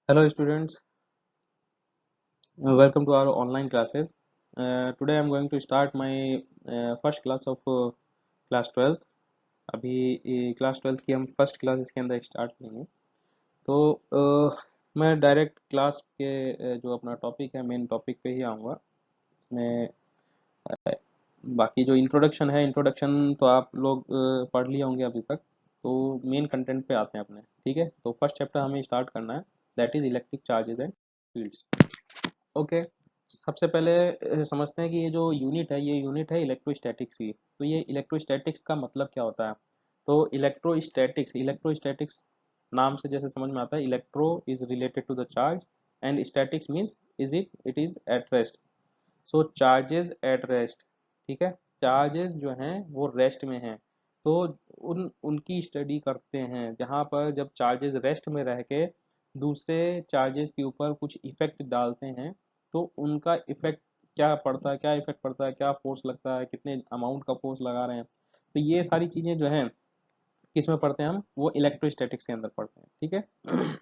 Hello students, welcome to our online classes. Today I am going to start my first class of class 12th. अभी class 12th की हम first class इसके अंदर start करेंगे। तो मैं डायरेक्ट क्लास के जो अपना टॉपिक है मेन टॉपिक पे ही आऊँगा। इसमें बाकी जो इंट्रोडक्शन है, इंट्रोडक्शन तो आप लोग पढ़ लिए होंगे अभी तक। तो मेन कंटेंट पे आते हैं अपने, ठीक है। तो फर्स्ट चैप्टर हमें स्टार्ट करना है, that is electric charges and fields. Okay, सबसे पहले समझते हैं कि ये जो यूनिट है, ये यूनिट है इलेक्ट्रोस्टैटिक्स की। तो ये इलेक्ट्रोस्टैटिक्स का मतलब क्या होता है? तो इलेक्ट्रोस्टैटिक्स नाम से जैसे समझ में आता है, electro is related to the charge and statics means it is at rest. So charges at rest, ठीक है। चार्जेस जो हैं वो रेस्ट में हैं। तो उनकी स्टडी करते हैं जहाँ पर जब चार्जेस रेस्ट में रह के दूसरे चार्जेस के ऊपर कुछ इफेक्ट डालते हैं, तो उनका इफेक्ट क्या पड़ता है, क्या इफेक्ट पड़ता है, क्या फोर्स लगता है, कितने अमाउंट का फोर्स लगा रहे हैं। तो ये सारी चीज़ें जो हैं किस में पढ़ते हैं हम, वो इलेक्ट्रोस्टैटिक्स के अंदर पढ़ते हैं, ठीक है।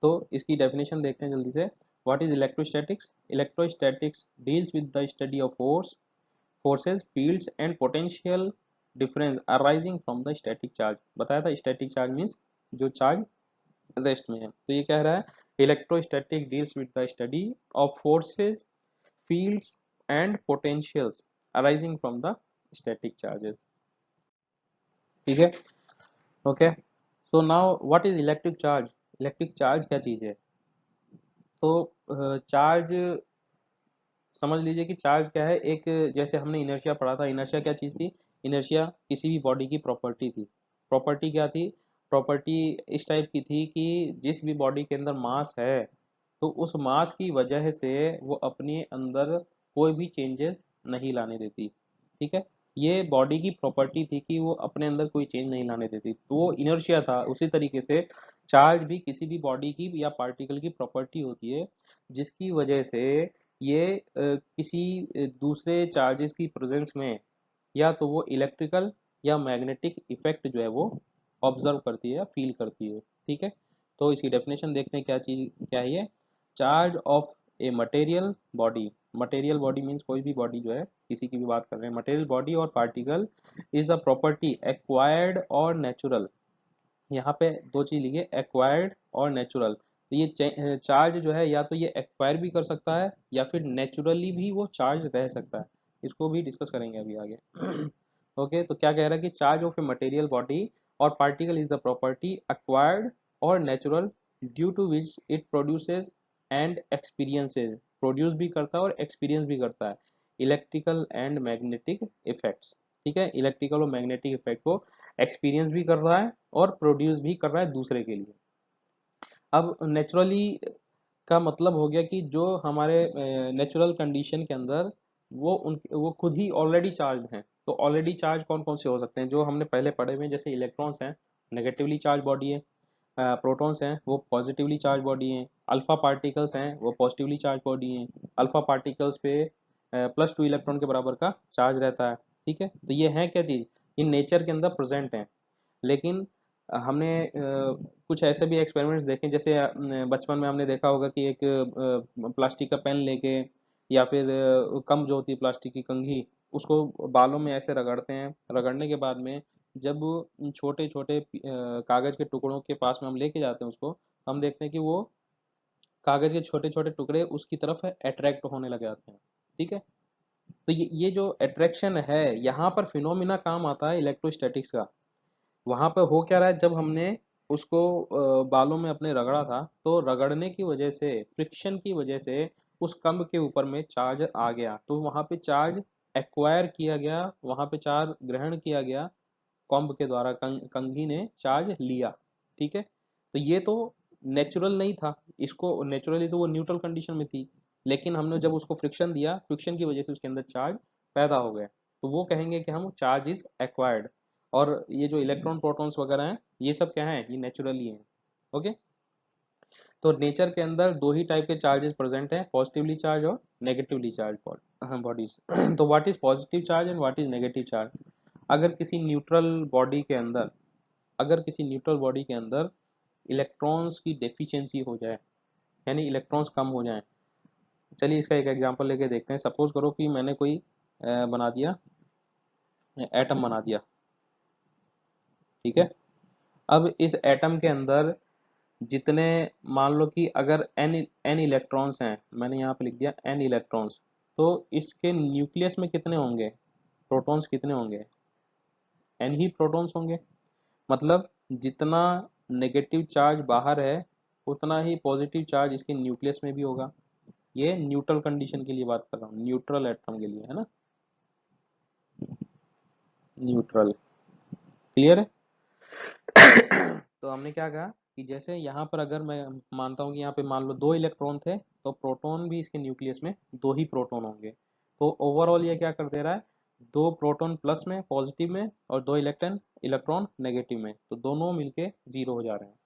तो इसकी डेफिनेशन देखते हैं जल्दी से। What is electrostatics? Electrostatics deals with the study of forces, fields and potential difference arising from the static charge। बताया था static charge means जो चार्ज रेस्ट में है। तो ये कह रहा है electrostatic deals with the study of forces, fields and potentials arising from the static charges, ठीक है। Okay, so now what is electric charge? Electric charge क्या चीज़ है? तो चार्ज समझ लीजिए कि चार्ज क्या है। एक जैसे हमने इनर्शिया पढ़ा था, इनर्शिया क्या चीज़ थी? इनर्शिया किसी भी बॉडी की प्रॉपर्टी थी। प्रॉपर्टी क्या थी? प्रॉपर्टी इस टाइप की थी कि जिस भी बॉडी के अंदर मास है, तो उस मास की वजह से वो अपने अंदर कोई भी चेंजेस नहीं लाने देती, ठीक है। ये बॉडी की प्रॉपर्टी थी कि वो अपने अंदर कोई चेंज नहीं लाने देती, तो वो इनर्शिया था। उसी तरीके से चार्ज भी किसी भी बॉडी की या पार्टिकल की प्रॉपर्टी होती है, जिसकी वजह से ये किसी दूसरे चार्जेस की प्रेजेंस में या तो वो इलेक्ट्रिकल या मैग्नेटिक इफेक्ट जो है वो ऑब्जर्व करती है या फील करती है, ठीक है। तो इसकी डेफिनेशन देखते हैं क्या चीज क्या है ये। Charge of a material body, material body means कोई भी बॉडी जो है, किसी की भी बात कर रहे हैं, मटेरियल बॉडी और particle is a property acquired और नेचुरल। यहाँ पे दो चीज लिखिए, एक्वायर्ड और नेचुरल। तो ये चार्ज जो है या तो ये एक्वायर भी कर सकता है या फिर नेचुरली भी वो चार्ज रह सकता है। इसको भी डिस्कस करेंगे अभी आगे। ओके, तो क्या कह रहा है कि charge of a material body और particle is the property acquired और natural due to which it produces and experiences. Produce भी करता है और एक्सपीरियंस भी करता है इलेक्ट्रिकल एंड मैग्नेटिक इफेक्ट्स, ठीक है। इलेक्ट्रिकल और मैग्नेटिक इफेक्ट को एक्सपीरियंस भी कर रहा है और प्रोड्यूस भी कर रहा है दूसरे के लिए। अब नेचुरली का मतलब हो गया कि जो हमारे नेचुरल कंडीशन के अंदर वो खुद ही ऑलरेडी चार्ज हैं। तो ऑलरेडी चार्ज कौन कौन से हो सकते हैं जो हमने पहले पढ़े हुए हैं, जैसे इलेक्ट्रॉन्स हैं, नेगेटिवली चार्ज बॉडी है। प्रोटॉन्स हैं वो पॉजिटिवली चार्ज बॉडी हैं। अल्फा पार्टिकल्स हैं वो पॉजिटिवली चार्ज बॉडी हैं। अल्फा पार्टिकल्स पे +2 इलेक्ट्रॉन के बराबर का चार्ज रहता है, ठीक है। तो ये है क्या चीज़, इन नेचर के अंदर प्रेजेंट है। लेकिन हमने कुछ ऐसे भी एक्सपेरिमेंट्स देखे, जैसे बचपन में हमने देखा होगा कि एक प्लास्टिक का पेन लेके या फिर कम जो होती है प्लास्टिक की कंघी, उसको बालों में ऐसे रगड़ते हैं। रगड़ने के बाद में जब छोटे छोटे कागज के टुकड़ों के पास में हम लेके जाते हैं उसको, हम देखते हैं कि वो कागज के छोटे छोटे टुकड़े उसकी तरफ अट्रैक्ट होने लग जाते हैं, ठीक है। तो ये जो अट्रैक्शन है, यहाँ पर फिनोमिना काम आता है इलेक्ट्रोस्टैटिक्स का। वहां पर हो क्या रहा है, जब हमने उसको बालों में अपने रगड़ा था, तो रगड़ने की वजह से, फ्रिक्शन की वजह से उस कम्ब के ऊपर में चार्ज आ गया। तो वहां पे चार्ज एक्वायर किया गया, वहां पे चार्ज ग्रहण किया गया कॉम्ब के द्वारा, कंघी ने चार्ज लिया, ठीक है। तो ये तो नेचुरल नहीं था, इसको नेचुरली तो वो न्यूट्रल कंडीशन में थी, लेकिन हमने जब उसको फ्रिक्शन दिया, फ्रिक्शन की वजह से उसके अंदर चार्ज पैदा हो गया। तो वो कहेंगे कि हम चार्ज इज एक्वायर्ड। और ये जो इलेक्ट्रॉन प्रोटॉन्स वगैरह हैं, ये सब क्या है, ये नेचुरली हैं। ओके, तो नेचर के अंदर दो ही टाइप के चार्जेस प्रेजेंट हैं, पॉजिटिवली चार्ज और नेगेटिवली चार्ज बॉडीज। तो what is positive charge and what is negative charge? अगर किसी न्यूट्रल बॉडी के अंदर अगर किसी न्यूट्रल बॉडी के अंदर इलेक्ट्रॉन्स की डेफिशिएंसी हो जाए, यानी इलेक्ट्रॉन्स कम हो जाएं। चलिए इसका एक एग्जांपल लेके देखते हैं। सपोज करो कि मैंने कोई बना दिया, एटम बना दिया, ठीक है। अब इस एटम के अंदर जितने, मान लो कि अगर एन इलेक्ट्रॉन्स हैं, मैंने यहाँ पे लिख दिया एन इलेक्ट्रॉन्स, तो इसके न्यूक्लियस में कितने होंगे, प्रोटॉन्स कितने होंगे, एन ही प्रोटॉन्स होंगे। मतलब जितना नेगेटिव चार्ज बाहर है उतना ही पॉजिटिव चार्ज इसके न्यूक्लियस में भी होगा। ये न्यूट्रल कंडीशन के लिए बात कर रहा हूँ, न्यूट्रल एटम के लिए, है ना, न्यूट्रल। क्लियर है। तो हमने क्या कहा कि जैसे यहाँ पर अगर मैं मानता हूँ कि यहाँ पे मान लो 2 इलेक्ट्रॉन थे, तो प्रोटॉन भी इसके न्यूक्लियस में 2 ही प्रोटॉन होंगे। तो ओवरऑल ये क्या कर दे रहा है, 2 प्रोटॉन प्लस में पॉजिटिव में और 2 इलेक्ट्रॉन इलेक्ट्रॉन नेगेटिव में, तो दोनों मिलके 0 हो जा रहे हैं।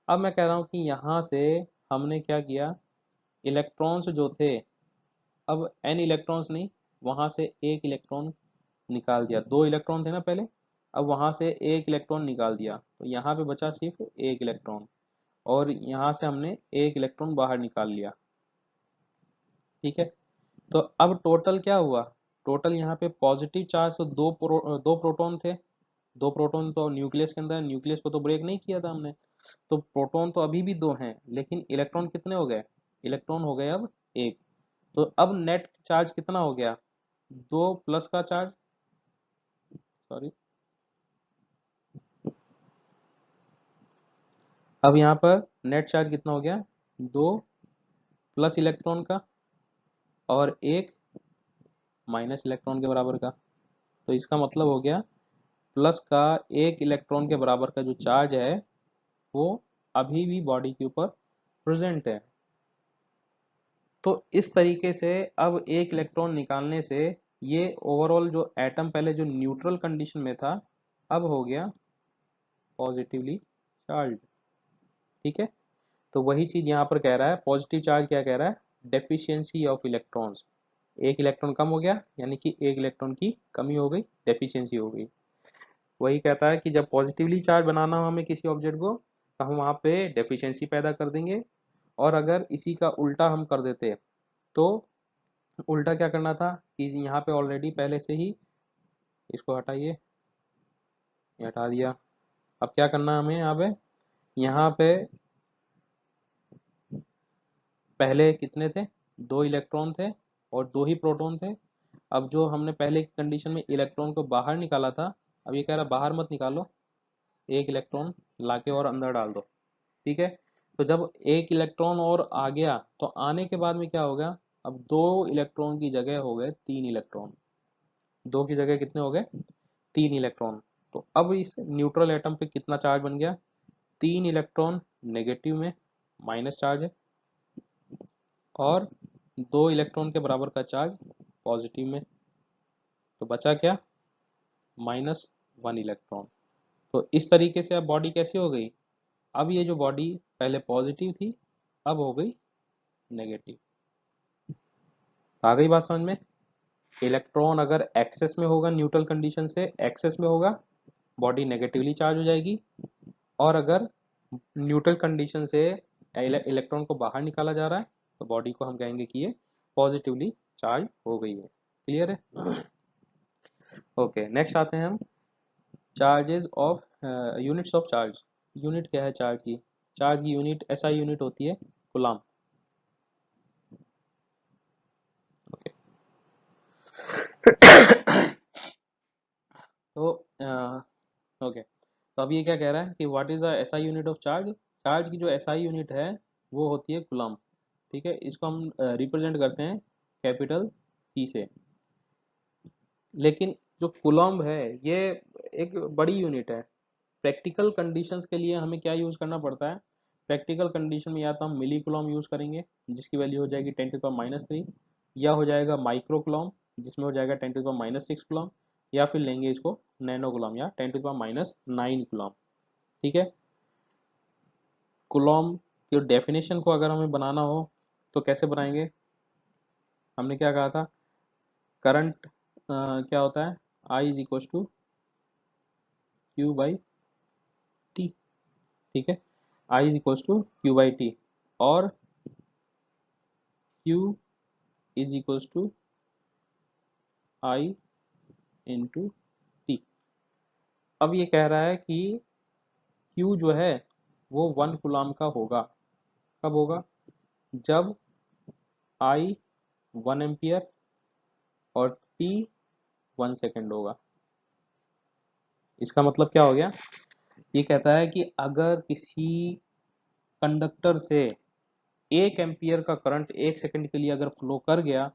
अब मैं कह रहा हूँ कि यहाँ से हमने क्या किया, इलेक्ट्रॉन्स जो थे, अब एन इलेक्ट्रॉन्स नहीं, वहां से एक इलेक्ट्रॉन निकाल दिया। 2 इलेक्ट्रॉन थे ना पहले, अब वहां से एक इलेक्ट्रॉन निकाल दिया, तो यहाँ पे बचा सिर्फ एक इलेक्ट्रॉन, और यहाँ से हमने एक इलेक्ट्रॉन बाहर निकाल लिया, ठीक है। तो अब टोटल क्या हुआ, टोटल यहाँ पे पॉजिटिव चार्ज तो दो प्रोटॉन थे, 2 प्रोटॉन तो न्यूक्लियस के अंदर, न्यूक्लियस को तो ब्रेक नहीं किया था हमने, तो प्रोटॉन तो अभी भी 2 हैं, लेकिन इलेक्ट्रॉन कितने हो गए, इलेक्ट्रॉन हो गए अब एक। तो अब नेट चार्ज कितना हो गया, 2 प्लस का चार्ज, सॉरी, अब यहाँ पर नेट चार्ज कितना हो गया, 2 प्लस इलेक्ट्रॉन का और एक माइनस इलेक्ट्रॉन के बराबर का। तो इसका मतलब हो गया प्लस का एक इलेक्ट्रॉन के बराबर का जो चार्ज है वो अभी भी बॉडी के ऊपर प्रेजेंट है। तो इस तरीके से अब एक इलेक्ट्रॉन निकालने से ये ओवरऑल जो एटम पहले जो न्यूट्रल कंडीशन में था अब हो गया पॉजिटिवली चार्ज, ठीक है। तो वही चीज यहाँ पर कह रहा है, पॉजिटिव चार्ज क्या कह रहा है, डेफिशिएंसी ऑफ इलेक्ट्रॉन्स, एक इलेक्ट्रॉन कम हो गया, यानी कि एक इलेक्ट्रॉन की कमी हो गई, डेफिशिएंसी हो गई। वही कहता है कि जब पॉजिटिवली चार्ज बनाना हो हमें किसी ऑब्जेक्ट को, तो हम वहाँ पे डेफिशिएंसी पैदा कर देंगे। और अगर इसी का उल्टा हम कर देते, तो उल्टा क्या करना था कि यहाँ पे ऑलरेडी पहले से ही, इसको हटाइए, ये हटा दिया। अब क्या करना है हमें, यहाँ पे पहले कितने थे, 2 इलेक्ट्रॉन थे और 2 ही प्रोटॉन थे। अब जो हमने पहले कंडीशन में इलेक्ट्रॉन को बाहर निकाला था, अब ये कह रहा बाहर मत निकालो, एक इलेक्ट्रॉन लाके और अंदर डाल दो, ठीक है। तो जब एक इलेक्ट्रॉन और आ गया, तो आने के बाद में क्या होगा, अब 2 इलेक्ट्रॉन की जगह हो गए 3 इलेक्ट्रॉन, 2 की जगह कितने हो गए, 3 इलेक्ट्रॉन। तो अब इस न्यूट्रल एटम पे कितना चार्ज बन गया, 3 इलेक्ट्रॉन नेगेटिव में, माइनस चार्ज है, और 2 इलेक्ट्रॉन के बराबर का चार्ज पॉजिटिव में, तो बचा क्या, -1 इलेक्ट्रॉन। तो इस तरीके से अब बॉडी कैसी हो गई, अब ये जो बॉडी पहले पॉजिटिव थी अब हो गई नेगेटिव। आ गई बात समझ में। इलेक्ट्रॉन अगर एक्सेस में होगा, न्यूट्रल कंडीशन से एक्सेस में होगा, बॉडी नेगेटिवली चार्ज हो जाएगी। और अगर न्यूट्रल कंडीशन से इलेक्ट्रॉन को बाहर निकाला जा रहा है, तो बॉडी को हम कहेंगे कि ये पॉजिटिवली चार्ज हो गई है। क्लियर है। ओके, नेक्स्ट आते हैं हम charges of units of charge. Unit क्या है चार्ज की, चार्ज की यूनिट एसआई यूनिट होती है कूलम। ओके। तो ओके, तो अब ये क्या कह रहा है कि what is the SI unit of charge. Charge की जो एसआई यूनिट है वो होती है कूलम, ठीक है। इसको हम रिप्रेजेंट करते हैं कैपिटल सी से। लेकिन जो कूलम्ब है ये एक बड़ी यूनिट है। प्रैक्टिकल कंडीशंस के लिए हमें क्या यूज़ करना पड़ता है, प्रैक्टिकल कंडीशन में या तो हम मिली कूलम्ब यूज़ करेंगे जिसकी वैल्यू हो जाएगी 10⁻³ या हो जाएगा माइक्रो कूलम्ब जिसमें हो जाएगा 10⁻6 कूलम्ब, या फिर लेंगे इसको नैनो कूलम्ब या 10⁻9 कूलम्ब, ठीक है। कूलम्ब की डेफिनेशन को अगर हमें बनाना हो तो कैसे बनाएंगे, हमने क्या कहा था, करंट क्या होता है, I is equal to Q by T, ठीक है। I is equals to Q by T, और Q is equals to I into T. अब ये कह रहा है कि क्यू जो है वो 1 कूलम का होगा। कब होगा? जब आई 1 एम्पियर और टी 1 सेकेंड होगा। इसका मतलब क्या हो गया? ये कहता है कि अगर किसी कंडक्टर से 1 एम्पियर का करंट 1 सेकेंड के लिए अगर फ्लो कर गया,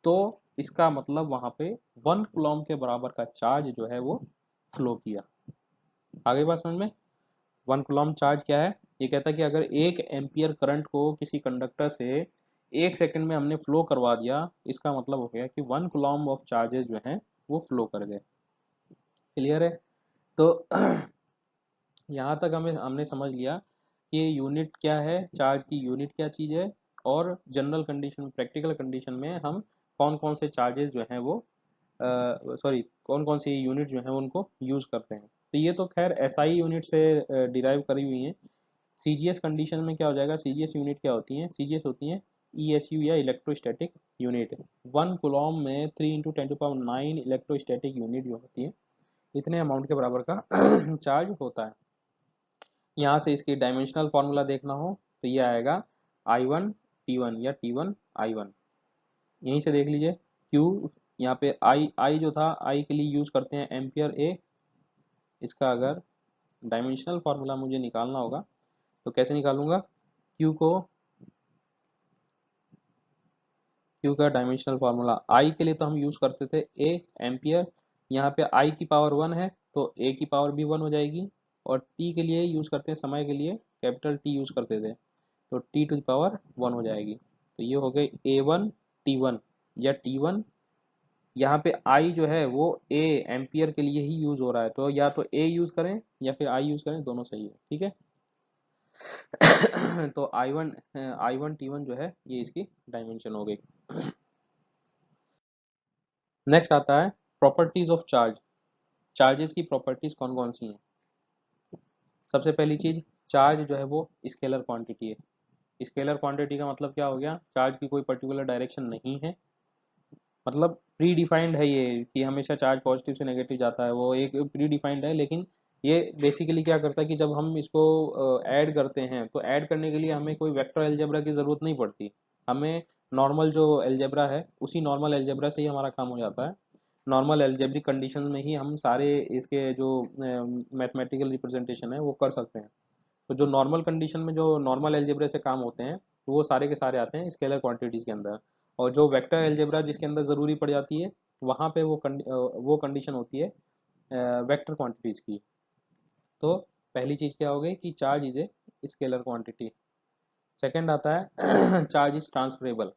तो इसका मतलब वहां पे 1 कूलम के बराबर का चार्ज जो है वो फ्लो किया। आगे बात समझ में? 1 कूलम चार्ज क्या है? ये कहता है कि अगर 1 एम्पियर करंट को किसी कंडक्टर से 1 सेकेंड में हमने फ्लो करवा दिया, इसका मतलब हो गया कि 1 कूलम ऑफ चार्जेस जो हैं वो फ्लो कर गए। क्लियर है? तो यहाँ तक हमने समझ लिया कि यूनिट क्या है, चार्ज की यूनिट क्या चीज़ है, और जनरल कंडीशन, प्रैक्टिकल कंडीशन में हम कौन कौन से चार्जेस जो हैं वो सॉरी कौन कौन सी यूनिट जो है उनको यूज़ करते हैं। तो ये तो खैर एसआई यूनिट से डिराइव करी हुई हैं। सीजीएस कंडीशन में क्या हो जाएगा? सीजीएस यूनिट क्या होती हैं? सीजीएस होती हैं ईएसयू या इलेक्ट्रोस्टैटिक यूनिट। 1 कूलम में 3 × 10⁹ इलेक्ट्रोस्टैटिक यूनिट जो होती है, इतने अमाउंट के बराबर का चार्ज होता है। यहाँ से इसकी डायमेंशनल फार्मूला देखना हो तो ये आएगा I1 T1 या T1 I1। यहीं से देख लीजिए Q, यहाँ पे I जो था, I के लिए यूज़ करते हैं एम्पियर ए। इसका अगर डायमेंशनल फार्मूला मुझे निकालना होगा तो कैसे निकालूंगा? Q को, Q का डायमेंशनल फार्मूला I के लिए तो हम यूज़ करते थे ए एम्पियर। यहाँ पे I की पावर 1 है तो A की पावर भी 1 हो जाएगी, और T के लिए यूज़ करते हैं, समय के लिए कैपिटल T यूज़ करते थे, तो T⁻1 हो जाएगी। तो ये हो गई A1 T1 या T1। यहाँ पे I जो है वो A एम्पियर के लिए ही यूज़ हो रहा है, तो या तो A यूज़ करें या फिर I यूज़ करें, दोनों सही है। ठीक है। तो I1 T1 जो है ये इसकी डायमेंशन हो गई। नेक्स्ट आता है प्रॉपर्टीज ऑफ चार्ज। चार्जेस की प्रॉपर्टीज कौन कौन सी हैं? सबसे पहली चीज, चार्ज जो है वो स्केलर क्वांटिटी है। स्केलर क्वांटिटी का मतलब क्या हो गया? चार्ज की कोई पर्टिकुलर डायरेक्शन नहीं है, मतलब प्री डिफाइंड है ये कि हमेशा चार्ज पॉजिटिव से नेगेटिव जाता है, वो एक प्री डिफाइंड है। लेकिन ये बेसिकली क्या करता है कि जब हम इसको ऐड करते हैं तो ऐड करने के लिए हमें कोई वेक्टर अलजेब्रा की ज़रूरत नहीं पड़ती। हमें नॉर्मल जो अलजेब्रा है उसी नॉर्मल अलजेब्रा से ही हमारा काम हो जाता है। नॉर्मल अलजेब्रिक कंडीशन में ही हम सारे इसके जो मैथमेटिकल रिप्रेजेंटेशन है वो कर सकते हैं। तो जो नॉर्मल कंडीशन में जो नॉर्मल अलजेब्रा से काम होते हैं तो वो सारे के सारे आते हैं स्केलर क्वांटिटीज़ के अंदर। और जो वेक्टर अलजेब्रा जिसके अंदर ज़रूरी पड़ जाती है, वहाँ पे वो कंडीशन होती है वेक्टर क्वांटिटीज़ की। तो पहली चीज़ क्या हो गई कि charge is a scalar quantity. Second आता है चार्ज इज ट्रांसफरेबल।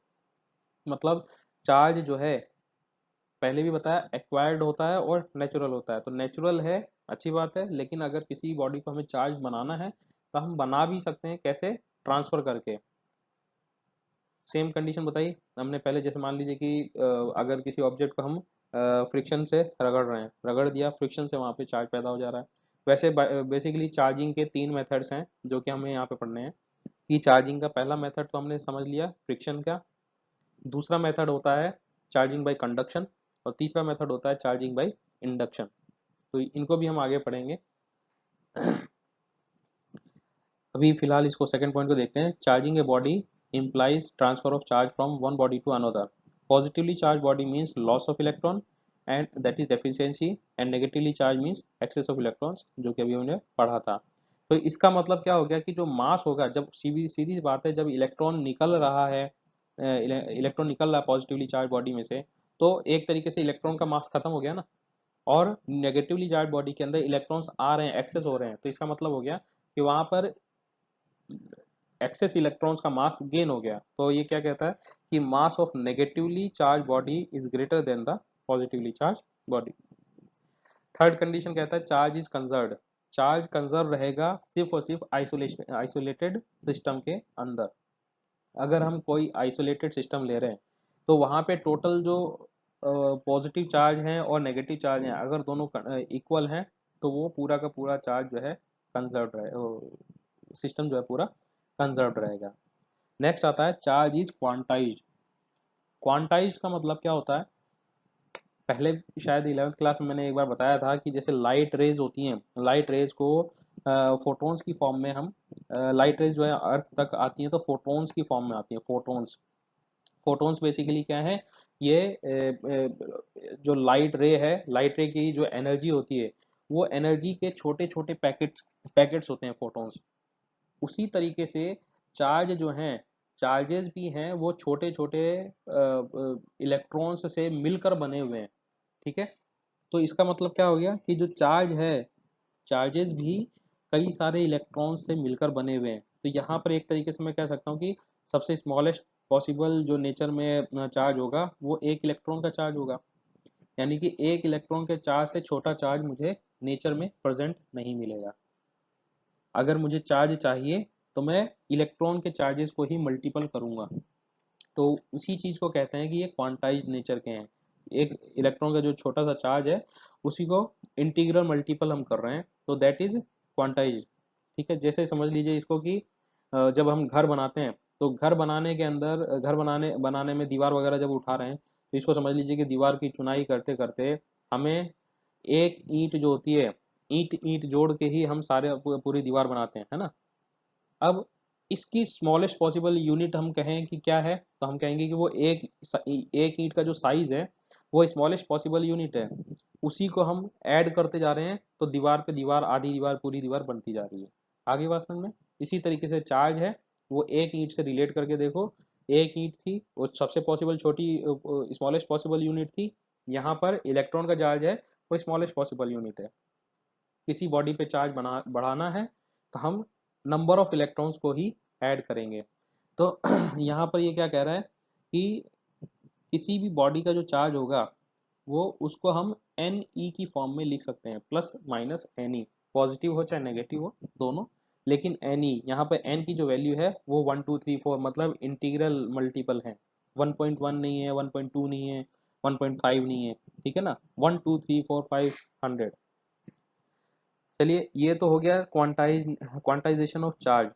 मतलब चार्ज जो है, पहले भी बताया, एक्वायर्ड होता है और नेचुरल होता है। तो नेचुरल है, अच्छी बात है, लेकिन अगर किसी बॉडी को हमें चार्ज बनाना है तो हम बना भी सकते हैं। कैसे? ट्रांसफर करके। सेम कंडीशन बताई हमने पहले, जैसे मान लीजिए कि अगर किसी ऑब्जेक्ट को हम फ्रिक्शन से रगड़ रहे हैं, रगड़ दिया, फ्रिक्शन से वहाँ पे चार्ज पैदा हो जा रहा है। वैसे बेसिकली चार्जिंग के 3 मेथड्स हैं जो कि हमें यहाँ पे पढ़ने हैं। कि चार्जिंग का पहला मेथड तो हमने समझ लिया, फ्रिक्शन का। दूसरा मेथड होता है चार्जिंग बाय कंडक्शन, और तीसरा मेथड होता है चार्जिंग बाय इंडक्शन। तो इनको भी हम आगे पढ़ेंगे। अभी फिलहाल इसको सेकंड पॉइंट को देखते हैं। Charging a body implies transfer of charge from one body to another. Positively charged body means loss of electron and that is deficiency, and negatively charged means excess of electrons, जो कि अभी हमने पढ़ा था। तो इसका मतलब क्या हो गया कि जो मास होगा, जब सीधी सीधी बात है, जब इलेक्ट्रॉन निकल रहा है, इलेक्ट्रॉन निकल रहा है पॉजिटिवली चार्ज बॉडी में से, तो एक तरीके से इलेक्ट्रॉन का मास खत्म हो गया ना। और नेगेटिवली चार्ज बॉडी के अंदर इलेक्ट्रॉन्स आ रहे हैं, एक्सेस हो रहे हैं, तो इसका मतलब हो गया कि वहां पर एक्सेस इलेक्ट्रॉन्स का मास गेन हो गया। तो ये क्या कहता है कि mass of negatively charge body is greater than the positively charge body. Third condition कहता है charge is conserved. Charge conserve रहेगा सिर्फ और सिर्फ आइसोलेटेड सिस्टम के अंदर। अगर हम कोई आइसोलेटेड सिस्टम ले रहे हैं तो वहां पे टोटल जो पॉजिटिव चार्ज हैं और नेगेटिव चार्ज हैं, अगर दोनों इक्वल हैं, तो वो पूरा का पूरा चार्ज जो है कंजर्व रहे, सिस्टम जो है पूरा कंजर्व रहेगा। नेक्स्ट आता है चार्ज इज क्वांटाइज्ड। क्वांटाइज्ड का मतलब क्या होता है, पहले शायद 11th क्लास में मैंने एक बार बताया था कि जैसे लाइट रेज होती हैं, लाइट रेज को फोटॉन्स की फॉर्म में हम, लाइट रेज जो है अर्थ तक आती हैं तो फोटॉन्स की फॉर्म में आती हैं, फोटॉन्स। फोटॉन्स बेसिकली क्या है, ये जो लाइट रे है, लाइट रे की जो एनर्जी होती है वो एनर्जी के छोटे छोटे पैकेट्स पैकेट्स होते हैं फोटॉन्स। उसी तरीके से चार्ज जो हैं, चार्जेस भी हैं वो छोटे छोटे इलेक्ट्रॉन्स से मिलकर बने हुए हैं। ठीक है, तो इसका मतलब क्या हो गया कि जो चार्ज है, चार्जेस भी कई सारे इलेक्ट्रॉन्स से मिलकर बने हुए हैं। तो यहाँ पर एक तरीके से मैं कह सकता हूँ कि सबसे स्मॉलेस्ट पॉसिबल जो नेचर में चार्ज होगा वो एक इलेक्ट्रॉन का चार्ज होगा। यानी कि एक इलेक्ट्रॉन के चार्ज से छोटा चार्ज मुझे नेचर में प्रेजेंट नहीं मिलेगा। अगर मुझे चार्ज चाहिए तो मैं इलेक्ट्रॉन के चार्जेस को ही मल्टीपल करूंगा। तो उसी चीज को कहते हैं कि ये क्वांटाइज्ड नेचर के हैं। एक इलेक्ट्रॉन का जो छोटा सा चार्ज है उसी को इंटीग्रल मल्टीपल हम कर रहे हैं, तो दैट इज क्वांटाइज्ड। ठीक है, जैसे समझ लीजिए इसको कि जब हम घर बनाते हैं तो घर बनाने के अंदर, घर बनाने बनाने में दीवार वगैरह जब उठा रहे हैं तो इसको समझ लीजिए कि दीवार की चुनाई करते करते हमें एक ईंट जो होती है, ईंट ईंट जोड़ के ही हम सारे पूरी दीवार बनाते हैं, है ना। अब इसकी स्मॉलेस्ट पॉसिबल यूनिट हम कहें कि क्या है, तो हम कहेंगे कि वो एक ईंट का जो साइज है वो स्मॉलेस्ट पॉसिबल यूनिट है। उसी को हम ऐड करते जा रहे हैं तो दीवार पे दीवार, आधी दीवार, पूरी दीवार बनती जा रही है। आगे बात समझ में। इसी तरीके से चार्ज है, वो एक ईंट से रिलेट करके देखो, एक ईंट थी वो सबसे पॉसिबल छोटी स्मॉलेस्ट पॉसिबल यूनिट थी। यहाँ पर इलेक्ट्रॉन का चार्ज है वो स्मॉलेस्ट पॉसिबल यूनिट है। किसी बॉडी पे चार्ज बढ़ाना है तो हम नंबर ऑफ इलेक्ट्रॉन्स को ही ऐड करेंगे। तो यहाँ पर ये क्या कह रहा है कि किसी भी बॉडी का जो चार्ज होगा वो उसको हम एन ई की फॉर्म में लिख सकते हैं, plus minus n e, positive हो चाहे नेगेटिव हो दोनों। लेकिन एन ई, यहाँ पर एन की जो वैल्यू है वो 1 2 3 4 मतलब इंटीग्रल मल्टीपल है। 1.1 नहीं है, 1.2 नहीं है, 1.5 नहीं है। ठीक है ना, 1 2 3 4 5 100। चलिए ये तो हो गया क्वांटाइजेशन ऑफ चार्ज।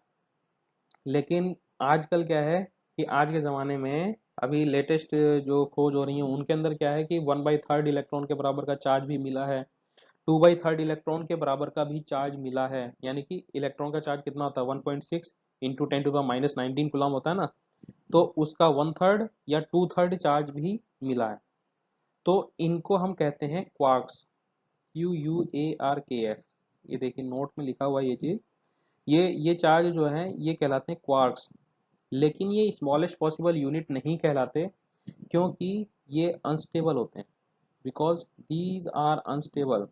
लेकिन आजकल क्या है कि आज के ज़माने में अभी लेटेस्ट जो खोज हो रही है उनके अंदर क्या है कि 1/3 इलेक्ट्रॉन के बराबर का चार्ज भी मिला है, 2/3 इलेक्ट्रॉन के बराबर का भी चार्ज मिला है। यानी कि इलेक्ट्रॉन का चार्ज कितना होता है, 1.6 इंटू 10⁻⁹ कूलम होता है ना, तो उसका 1/3 या 2/3 चार्ज भी मिला है। तो इनको हम कहते हैं क्वार्क्स, QUARKS। ये देखिए नोट में लिखा हुआ है ये चीज़। ये चार्ज जो है ये कहलाते हैं क्वार्क्स। लेकिन ये स्मॉलेस्ट पॉसिबल यूनिट नहीं कहलाते क्योंकि ये अनस्टेबल होते हैं। Because these are unstable,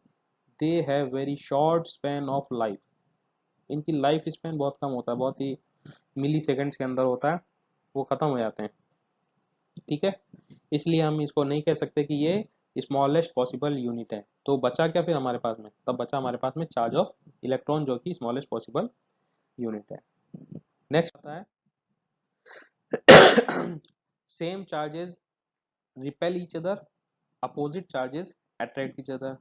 they have very short span of life. इनकी लाइफ स्पैन बहुत कम होता है, बहुत ही मिली सेकेंड्स के अंदर होता है, वो ख़त्म हो जाते हैं। ठीक है, इसलिए हम इसको नहीं कह सकते कि ये स्मॉलेस्ट पॉसिबल यूनिट है। तो बचा क्या फिर हमारे पास में, तब बचा हमारे पास में चार्ज ऑफ इलेक्ट्रॉन जो कि स्मॉलेस्ट पॉसिबल यूनिट है। नेक्स्ट आता है same charges repel each other, opposite charges attract each other.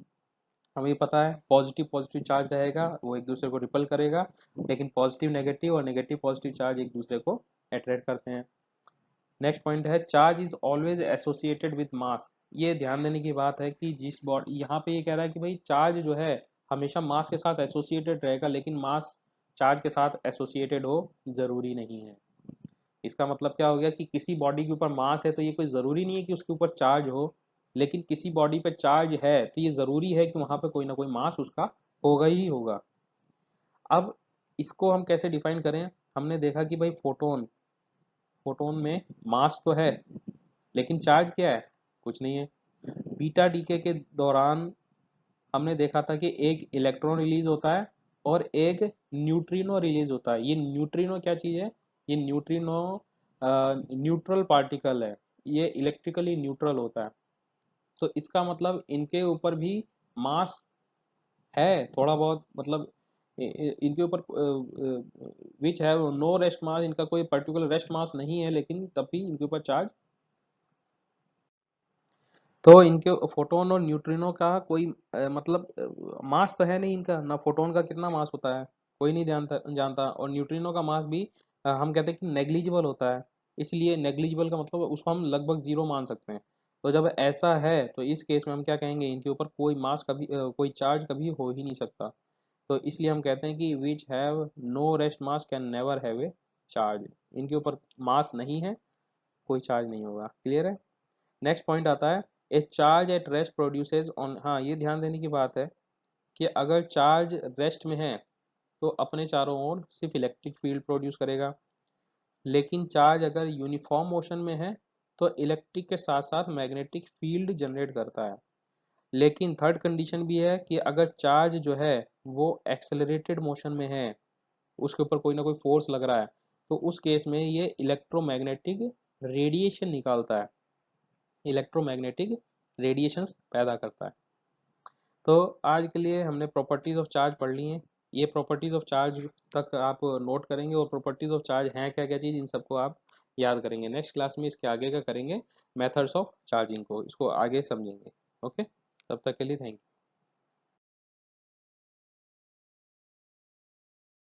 हमें पता है पॉजिटिव पॉजिटिव चार्ज रहेगा वो एक दूसरे को रिपेल करेगा, लेकिन पॉजिटिव नेगेटिव और नेगेटिव पॉजिटिव चार्ज एक दूसरे को अट्रैक्ट करते हैं। नेक्स्ट पॉइंट है charge is always associated with mass. ये ध्यान देने की बात है कि जिस बॉडी, यहाँ पे ये कह रहा है कि भाई चार्ज जो है हमेशा मास के साथ एसोसिएटेड रहेगा, लेकिन मास चार्ज के साथ एसोसिएटेड हो जरूरी नहीं है। इसका मतलब क्या हो गया कि किसी बॉडी के ऊपर मास है तो ये कोई ज़रूरी नहीं है कि उसके ऊपर चार्ज हो, लेकिन किसी बॉडी पे चार्ज है तो ये ज़रूरी है कि वहाँ पे कोई ना कोई मास उसका होगा ही होगा। अब इसको हम कैसे डिफाइन करें, हमने देखा कि भाई फोटोन, फोटोन में मास तो है लेकिन चार्ज क्या है, कुछ नहीं है। बीटा डीके के दौरान हमने देखा था कि एक इलेक्ट्रॉन रिलीज होता है और एक न्यूट्रिनो रिलीज होता है। ये न्यूट्रिनो क्या चीज़ है, ये न्यूट्रिनो न्यूट्रल पार्टिकल है, ये इलेक्ट्रिकली न्यूट्रल होता है। तो इसका मतलब इनके ऊपर भी मास है थोड़ा बहुत, मतलब इनके ऊपर विच है नो रेस्ट मास, इनका कोई पर्टिकुलर रेस्ट मास नहीं है, लेकिन तब भी इनके ऊपर चार्ज। तो इनके फोटोन और न्यूट्रिनो का कोई मतलब मास तो है नहीं इनका, ना फोटोन का कितना मास होता है, कोई नहीं जानता। और न्यूट्रिनो का मास भी हम कहते हैं कि नेग्लिजिबल होता है, इसलिए नेग्लिजिबल का मतलब उसको हम लगभग जीरो मान सकते हैं। तो जब ऐसा है तो इस केस में हम क्या कहेंगे, इनके ऊपर कोई मास कभी कोई चार्ज कभी हो ही नहीं सकता। तो इसलिए हम कहते हैं कि which have no rest mass can never have a charge. इनके ऊपर मास नहीं है, कोई चार्ज नहीं होगा। क्लियर है। नेक्स्ट पॉइंट आता है, ए charge at rest produces on, हाँ ये ध्यान देने की बात है कि अगर चार्ज रेस्ट में है तो अपने चारों ओर सिर्फ इलेक्ट्रिक फील्ड प्रोड्यूस करेगा, लेकिन चार्ज अगर यूनिफॉर्म मोशन में है तो इलेक्ट्रिक के साथ साथ मैग्नेटिक फील्ड जनरेट करता है। लेकिन थर्ड कंडीशन भी है कि अगर चार्ज जो है वो एक्सेलरेटेड मोशन में है, उसके ऊपर कोई ना कोई फोर्स लग रहा है, तो उस केस में ये इलेक्ट्रोमैग्नेटिक रेडिएशन निकालता है, इलेक्ट्रोमैग्नेटिक रेडिएशंस पैदा करता है। तो आज के लिए हमने प्रॉपर्टीज ऑफ चार्ज पढ़ ली हैं। ये प्रॉपर्टीज ऑफ चार्ज तक आप नोट करेंगे, और प्रॉपर्टीज ऑफ चार्ज हैं क्या क्या चीज़, इन सबको आप याद करेंगे। नेक्स्ट क्लास में इसके आगे का करेंगे, मेथड्स ऑफ चार्जिंग को, इसको आगे समझेंगे। ओके, तब तक के लिए थैंक यू।